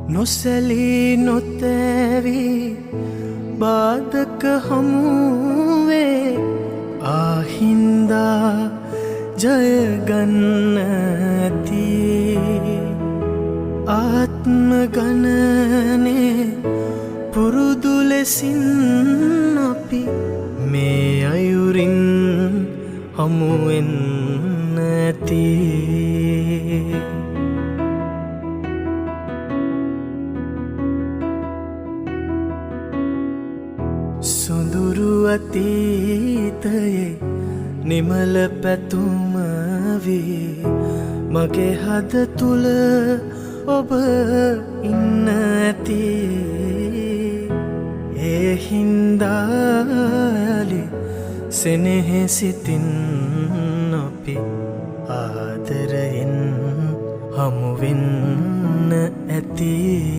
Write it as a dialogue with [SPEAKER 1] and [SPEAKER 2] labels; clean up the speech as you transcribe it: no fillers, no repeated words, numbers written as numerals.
[SPEAKER 1] නොසැලී නොතෑවි බාධක හමුවේ ආහින්දා ජයගන්න ඇති ආත්ම ගණනේ පුරුදු ලෙසින් අපි මේ අයුරින් හමුවෙන්න ඇති සොඳුරු අතීතයේ නිමල පැතුම වී මගේ හද තුල ඔබ ඉන්න ඇති ඒ හින්දාලි සෙනෙහසිතින් අපි ආදරයෙන් හමුවෙන්න ඇති